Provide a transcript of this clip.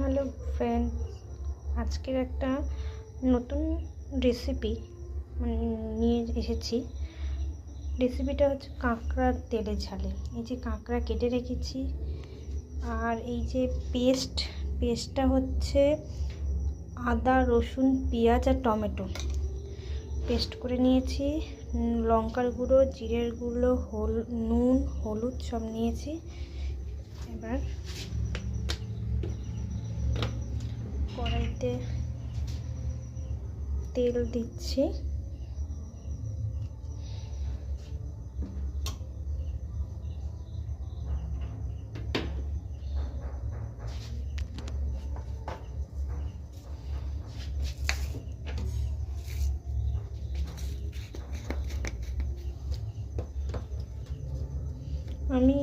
Hello friend, আজকের একটা নতুন রেসিপি নিয়ে এসেছি। রেসিপিটা হচ্ছে কাঁকড়ার তেলে ঝালে। এই যে কাঁকড়া কেটে রেখেছি, আর এই যে পেস্টটা হচ্ছে আদা, রসুন, পেঁয়াজ আর টমেটো পেস্ট করে নিয়েছি। লঙ্কার গুঁড়ো, জিরের গুঁড়ো, নুন, হলুদ সব নিয়েছি। এবার কড়াইতে তেল দিচ্ছি। আমি